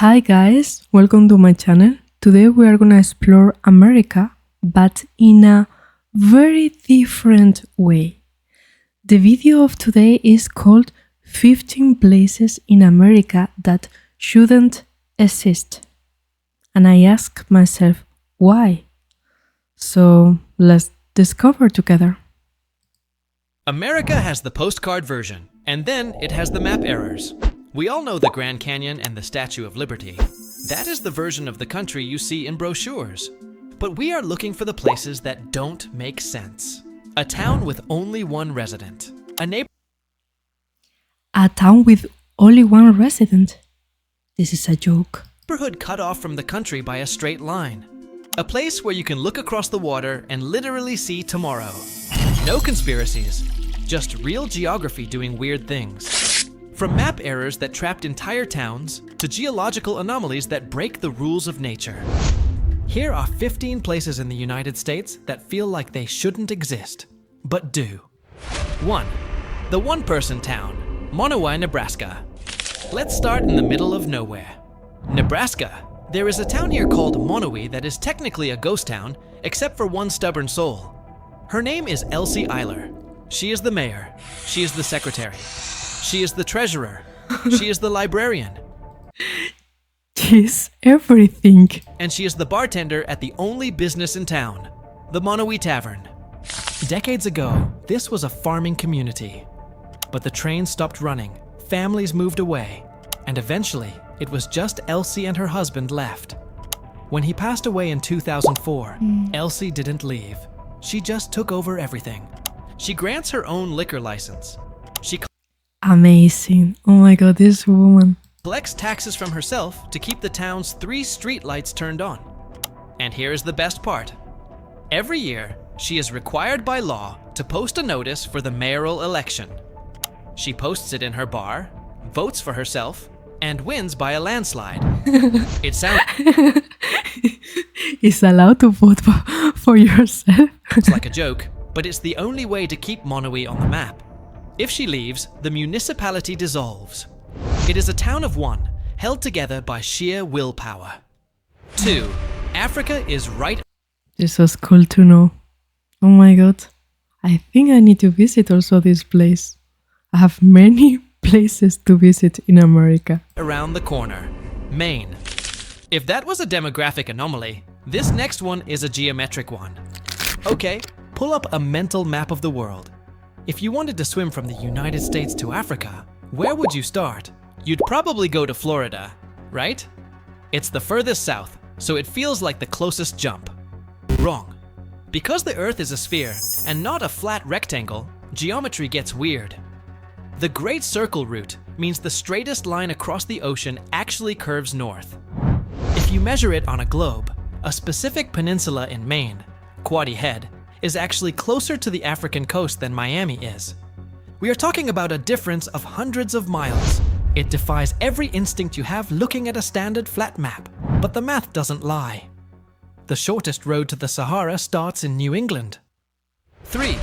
Hi guys, welcome to my channel. Today we are gonna explore America, but in a very different way. The video of today is called 15 places in America that shouldn't exist. And I ask myself, why? So let's discover together. America has the postcard version, and then it has the map errors. We all know the Grand Canyon and the Statue of Liberty. That is the version of the country you see in brochures. But we are looking for the places that don't make sense. A town with only one resident. A town with only one resident? This is a joke. Neighborhood cut off from the country by a straight line. A place where you can look across the water and literally see tomorrow. No conspiracies, just real geography doing weird things. From map errors that trapped entire towns to geological anomalies that break the rules of nature. Here are 15 places in the United States that feel like they shouldn't exist, but do. 1. The one-person town, Monowai, Nebraska. Let's start in the middle of nowhere. Nebraska. There is a town here called Monowai that is technically a ghost town, except for one stubborn soul. Her name is Elsie Eiler. She is the mayor. She is the secretary. She is the treasurer. She is the librarian. She's everything. And she is the bartender at the only business in town, the Monowai Tavern. Decades ago, this was a farming community. But the train stopped running, families moved away, and eventually, it was just Elsie and her husband left. When he passed away in 2004, Elsie didn't leave. She just took over everything. She grants her own liquor license. She Amazing. Oh my god, this woman. collects taxes from herself to keep the town's 3 street lights turned on. And here's the best part. Every year, she is required by law to post a notice for the mayoral election. She posts it in her bar, votes for herself, and wins by a landslide. It sounds Is allowed to vote for yourself? like a joke, but it's the only way to keep Monowai on the map. If she leaves, the municipality dissolves. It is a town of one, held together by sheer willpower. 2. Africa is right. This was cool to know. Oh my god. I think I need to visit also this place. I have many places to visit in America. Around the corner, Maine. If that was a demographic anomaly, this next one is a geometric one. Okay, pull up a mental map of the world. If you wanted to swim from the United States to Africa, where would you start? You'd probably go to Florida, right? It's the furthest south, so it feels like the closest jump. Wrong. Because the Earth is a sphere and not a flat rectangle, geometry gets weird. The Great Circle route means the straightest line across the ocean actually curves north. If you measure it on a globe, a specific peninsula in Maine, Quoddy Head, is actually closer to the African coast than Miami is. We are talking about a difference of hundreds of miles. It defies every instinct you have looking at a standard flat map, but the math doesn't lie. The shortest road to the Sahara starts in New England. 3.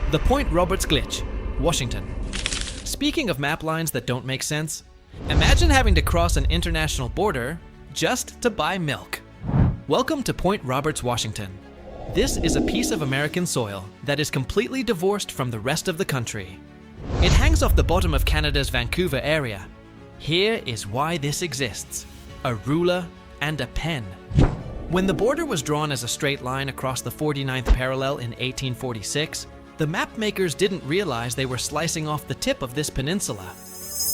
The Point Roberts Glitch, Washington. Speaking of map lines that don't make sense, imagine having to cross an international border just to buy milk. Welcome to Point Roberts, Washington. This is a piece of American soil that is completely divorced from the rest of the country. It hangs off the bottom of Canada's Vancouver area. Here is why this exists: a ruler and a pen. When the border was drawn as a straight line across the 49th parallel in 1846, the map makers didn't realize they were slicing off the tip of this peninsula.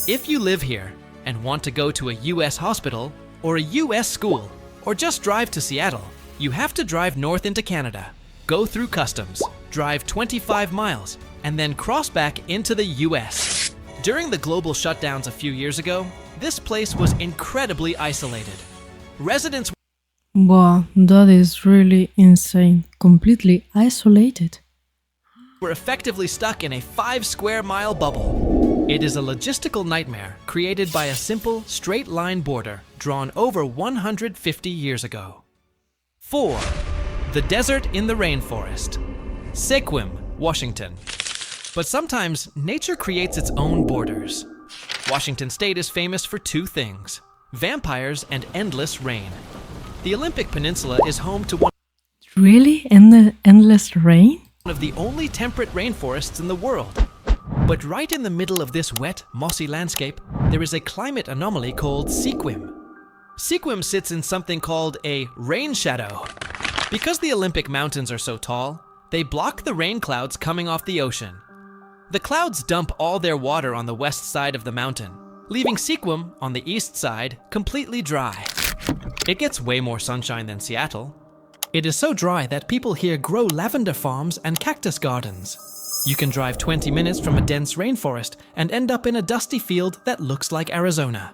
If you live here and want to go to a US hospital or a US school, or just drive to Seattle, you have to drive north into Canada, go through customs, drive 25 miles, and then cross back into the US. During the global shutdowns a few years ago, this place was incredibly isolated. Residents Wow, that is really insane. Completely isolated. were effectively stuck in a 5-square-mile bubble. It is a logistical nightmare created by a simple, straight-line border drawn over 150 years ago. 4. The desert in the rainforest. Sequim, Washington. But sometimes nature creates its own borders. Washington State is famous for 2 things: vampires, and endless rain. The Olympic Peninsula is home to one Really? Endless rain? of the only temperate rainforests in the world. But right in the middle of this wet, mossy landscape, there is a climate anomaly called sequim. Sequim sits in something called a rain shadow. Because the Olympic mountains are so tall, they block the rain clouds coming off the ocean. The clouds dump all their water on the west side of the mountain, leaving Sequim on the east side completely dry. It gets way more sunshine than Seattle. It is so dry that people here grow lavender farms and cactus gardens. You can drive 20 minutes from a dense rainforest and end up in a dusty field that looks like Arizona.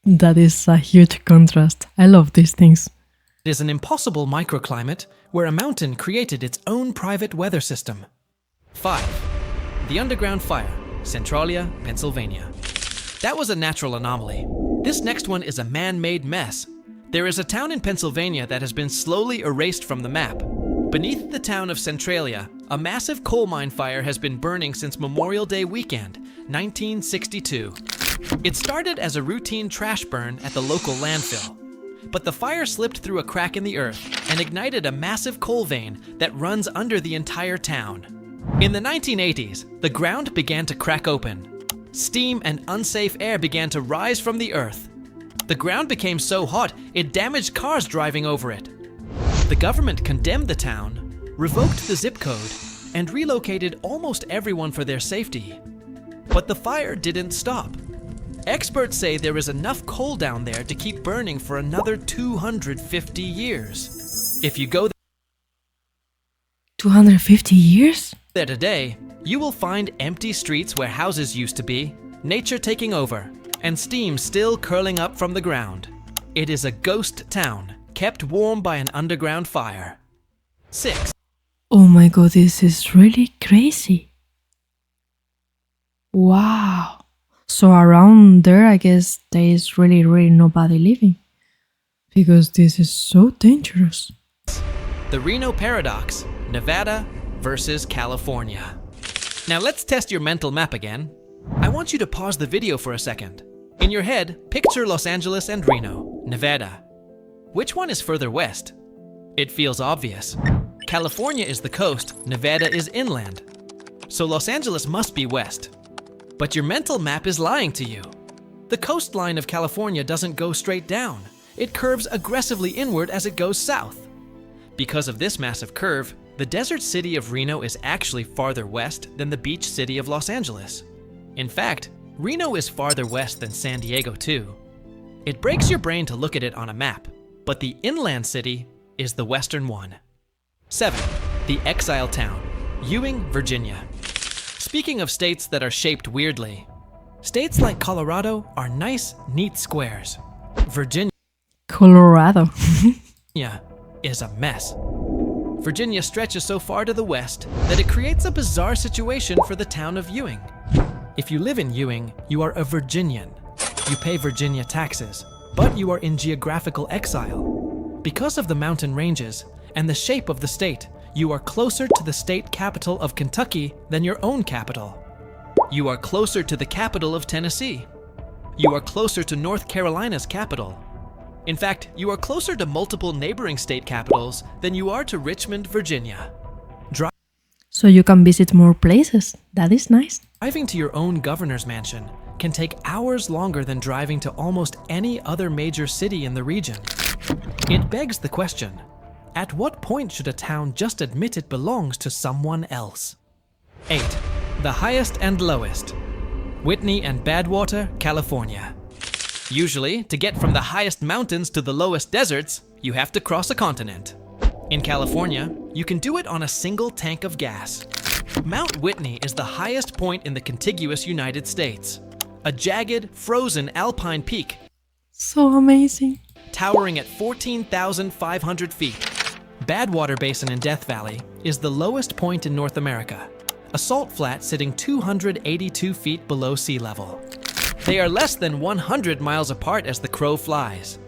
That is a huge contrast. I love these things. It is an impossible microclimate where a mountain created its own private weather system. 5. The Underground Fire, Centralia, Pennsylvania. That was a natural anomaly. This next one is a man-made mess. There is a town in Pennsylvania that has been slowly erased from the map. Beneath the town of Centralia, a massive coal mine fire has been burning since Memorial Day weekend, 1962. It started as a routine trash burn at the local landfill. But the fire slipped through a crack in the earth and ignited a massive coal vein that runs under the entire town. In the 1980s, the ground began to crack open. Steam and unsafe air began to rise from the earth. The ground became so hot, it damaged cars driving over it. The government condemned the town, revoked the zip code, and relocated almost everyone for their safety. But the fire didn't stop. Experts say there is enough coal down there to keep burning for another 250 years. If you go 250 years? there today, you will find empty streets where houses used to be, nature taking over, and steam still curling up from the ground. It is a ghost town, kept warm by an underground fire. 6. Oh my god, this is really crazy. Wow. So around there, I guess there is really nobody living. Because this is so dangerous. The Reno Paradox, Nevada versus California. Now let's test your mental map again. I want you to pause the video for a second. In your head, picture Los Angeles and Reno, Nevada. Which one is further west? It feels obvious. California is the coast, Nevada is inland. So Los Angeles must be west. But your mental map is lying to you. The coastline of California doesn't go straight down. It curves aggressively inward as it goes south. Because of this massive curve, the desert city of Reno is actually farther west than the beach city of Los Angeles. In fact, Reno is farther west than San Diego too. It breaks your brain to look at it on a map, but the inland city is the western one. 7. The exile town, Ewing, Virginia. Speaking of states that are shaped weirdly, states like Colorado are nice, neat squares. Virginia Colorado. is a mess. Virginia stretches so far to the west that it creates a bizarre situation for the town of Ewing. If you live in Ewing, you are a Virginian. You pay Virginia taxes, but you are in geographical exile. Because of the mountain ranges and the shape of the state, you are closer to the state capital of Kentucky than your own capital. You are closer to the capital of Tennessee. You are closer to North Carolina's capital. In fact, you are closer to multiple neighboring state capitals than you are to Richmond, Virginia. So you can visit more places. That is nice. Driving to your own governor's mansion can take hours longer than driving to almost any other major city in the region. It begs the question, at what point should a town just admit it belongs to someone else? 8. The highest and lowest. Whitney and Badwater, California. Usually, to get from the highest mountains to the lowest deserts, you have to cross a continent. In California, you can do it on a single tank of gas. Mount Whitney is the highest point in the contiguous United States. A jagged, frozen alpine peak. So amazing. Towering at 14,500 feet. Badwater Basin in Death Valley is the lowest point in North America. A salt flat sitting 282 feet below sea level. They are less than 100 miles apart as the crow flies.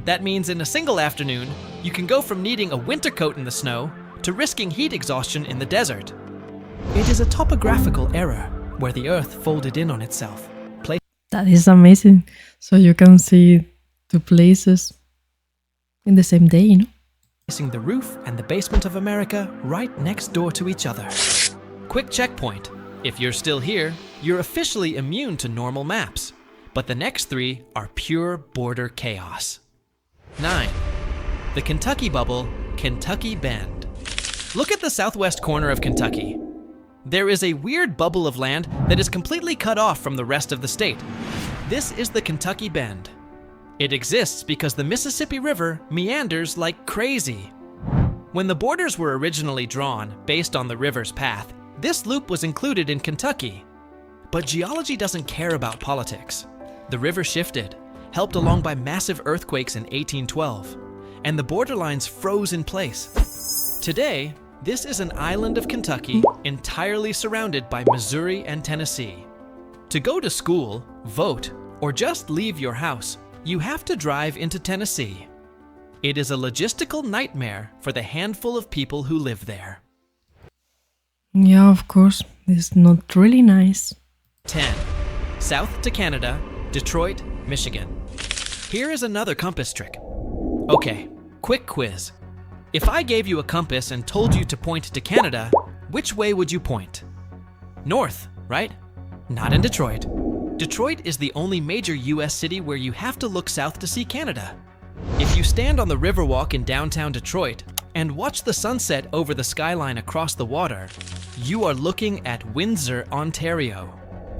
That means in a single afternoon, you can go from needing a winter coat in the snow to risking heat exhaustion in the desert. It is a topographical error where the earth folded in on itself. That is amazing. So you can see two places in the same day, you know? Placing the roof and the basement of America right next door to each other. Quick checkpoint. If you're still here, you're officially immune to normal maps. But the next three are pure border chaos. 9. The Kentucky Bubble, Kentucky Bend. Look at the southwest corner of Kentucky. There is a weird bubble of land that is completely cut off from the rest of the state. This is the Kentucky Bend. It exists because the Mississippi River meanders like crazy. When the borders were originally drawn based on the river's path, this loop was included in Kentucky. But geology doesn't care about politics. The river shifted, helped along by massive earthquakes in 1812, and the borderlines froze in place. Today, this is an island of Kentucky entirely surrounded by Missouri and Tennessee. To go to school, vote, or just leave your house, you have to drive into Tennessee. It is a logistical nightmare for the handful of people who live there. Yeah, of course. It's not really nice. 10. South to Canada, Detroit, Michigan. Here is another compass trick. Okay, quick quiz. If I gave you a compass and told you to point to Canada, which way would you point? North, right? Not in Detroit. Detroit is the only major US city where you have to look south to see Canada. If you stand on the Riverwalk in downtown Detroit and watch the sunset over the skyline across the water, you are looking at Windsor, Ontario.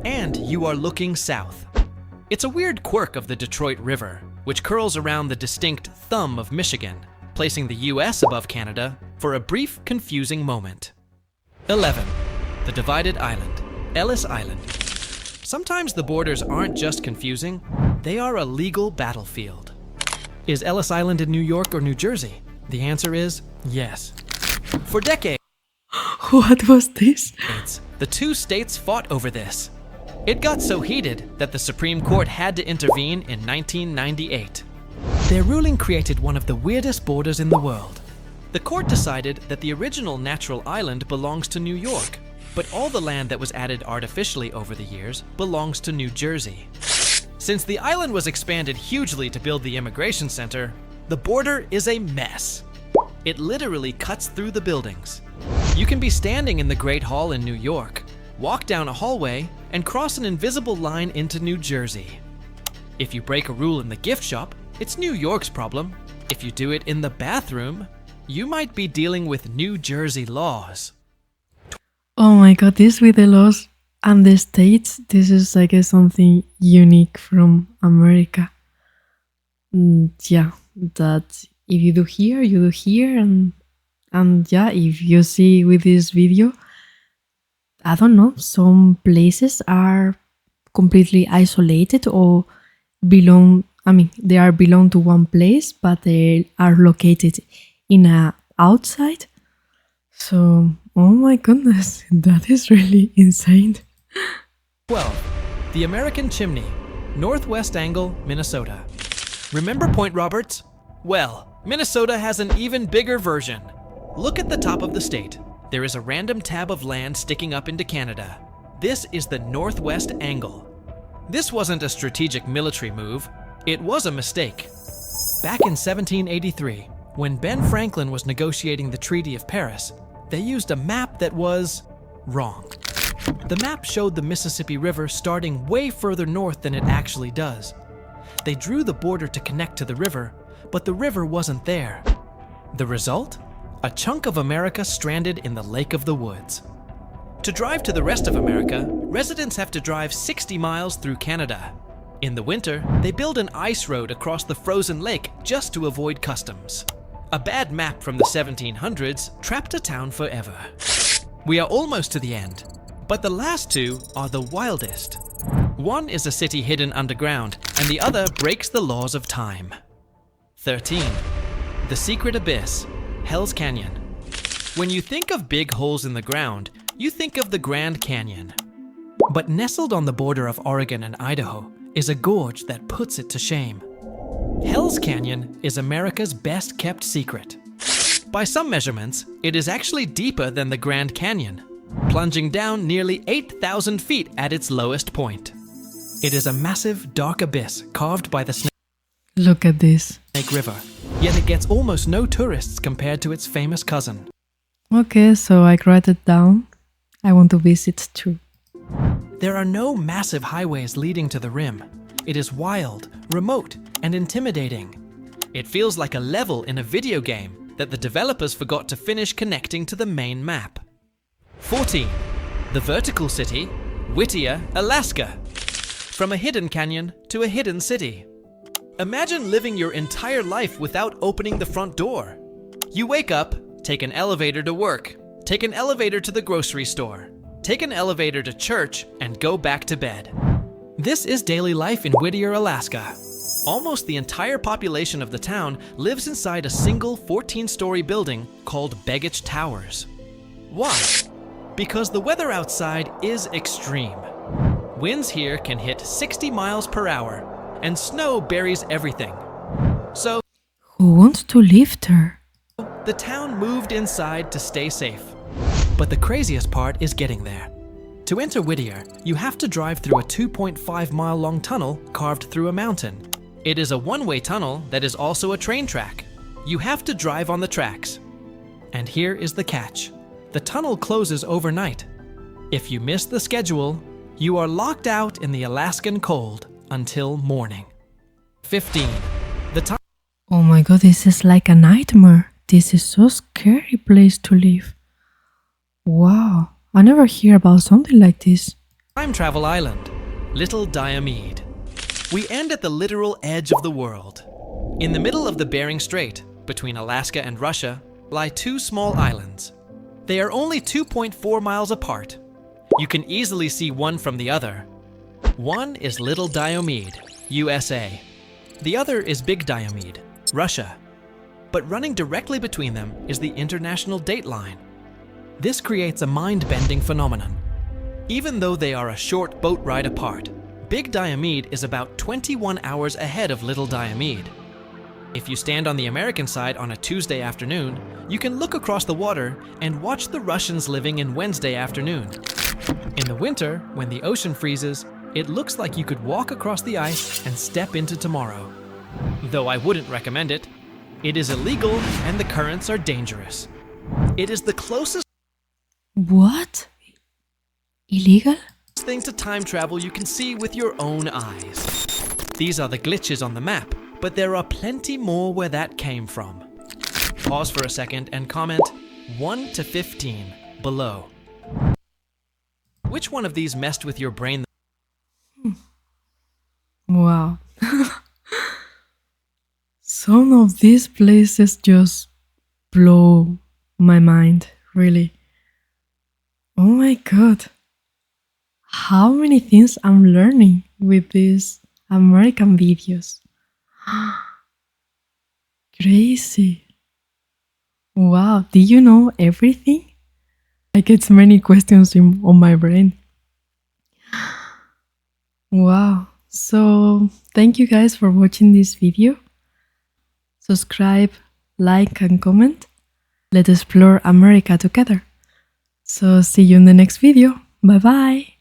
And you are looking south. It's a weird quirk of the Detroit River, which curls around the distinct thumb of Michigan, placing the US above Canada for a brief, confusing moment. 11. The divided island, Ellis Island. Sometimes the borders aren't just confusing, they are a legal battlefield. Is Ellis Island in New York or New Jersey? The answer is yes. For decades, What was this? the two states fought over this. It got so heated that the Supreme Court had to intervene in 1998. Their ruling created one of the weirdest borders in the world. The court decided that the original natural island belongs to New York, but all the land that was added artificially over the years belongs to New Jersey. Since the island was expanded hugely to build the immigration center, the border is a mess. It literally cuts through the buildings. You can be standing in the Great Hall in New York, walk down a hallway, and cross an invisible line into New Jersey. If you break a rule in the gift shop, it's New York's problem. If you do it in the bathroom, you might be dealing with New Jersey laws. Oh my god, this with the laws and the states, this is I guess something unique from America. Yeah, that if you do here, you do here, and yeah, if you see with this video, I don't know, some places are completely isolated or belong to one place, but they are located in a outside. So, oh my goodness, that is really insane. 12. The American Chimney, Northwest Angle, Minnesota. Remember Point Roberts? Well, Minnesota has an even bigger version. Look at the top of the state. There is a random tab of land sticking up into Canada. This is the Northwest Angle. This wasn't a strategic military move. It was a mistake. Back in 1783, when Ben Franklin was negotiating the Treaty of Paris, they used a map that was wrong. The map showed the Mississippi River starting way further north than it actually does. They drew the border to connect to the river, but the river wasn't there. The result? A chunk of America stranded in the Lake of the Woods. To drive to the rest of America, residents have to drive 60 miles through Canada. In the winter, they build an ice road across the frozen lake just to avoid customs. A bad map from the 1700s trapped a town forever. We are almost to the end, but the last two are the wildest. One is a city hidden underground, and the other breaks the laws of time. 13. The Secret Abyss, Hell's Canyon. When you think of big holes in the ground, you think of the Grand Canyon. But nestled on the border of Oregon and Idaho is a gorge that puts it to shame. Hell's Canyon is America's best kept secret. By some measurements, it is actually deeper than the Grand Canyon, plunging down nearly 8,000 feet at its lowest point. It is a massive, dark abyss carved by the Look at this. Snake River, yet it gets almost no tourists compared to its famous cousin. Okay, so I write it down. I want to visit too. There are no massive highways leading to the rim. It is wild, remote, and intimidating. It feels like a level in a video game that the developers forgot to finish connecting to the main map. 14. The vertical city, Whittier, Alaska. From a hidden canyon to a hidden city. Imagine living your entire life without opening the front door. You wake up, take an elevator to work, take an elevator to the grocery store, take an elevator to church, and go back to bed. This is daily life in Whittier, Alaska. Almost the entire population of the town lives inside a single 14-story building called Begich Towers. Why? Because the weather outside is extreme. Winds here can hit 60 miles per hour, and snow buries everything. So, Who wants to live there? the town moved inside to stay safe. But the craziest part is getting there. To enter Whittier, you have to drive through a 2.5-mile-long tunnel carved through a mountain. It is a one-way tunnel that is also a train track. You have to drive on the tracks. And here is the catch. The tunnel closes overnight. If you miss the schedule, you are locked out in the Alaskan cold until morning. 15. The tunnel. Oh my god, this is like a nightmare. This is so scary place to live. Wow, I never hear about something like this. Time travel island, Little Diomede. We end at the literal edge of the world. In the middle of the Bering Strait, between Alaska and Russia, lie two small islands. They are only 2.4 miles apart. You can easily see one from the other. One is Little Diomede, USA. The other is Big Diomede, Russia. But running directly between them is the international date line. This creates a mind-bending phenomenon. Even though they are a short boat ride apart, Big Diomede is about 21 hours ahead of Little Diomede. If you stand on the American side on a Tuesday afternoon, you can look across the water and watch the Russians living in Wednesday afternoon. In the winter, when the ocean freezes, it looks like you could walk across the ice and step into tomorrow. Though I wouldn't recommend it. It is illegal and the currents are dangerous. It is the closest What? Illegal? thing to time travel you can see with your own eyes. These are the glitches on the map, but there are plenty more where that came from. Pause for a second and comment 1 to 15 below. Which one of these messed with your brain? Wow. Some of these places just blow my mind, really. Oh my god. How many things I'm learning with these American videos. Crazy. Wow, did you know everything? I get many questions on my brain. Wow. So, thank you guys for watching this video. Subscribe, like, and comment. Let's explore America together. So, see you in the next video. Bye bye.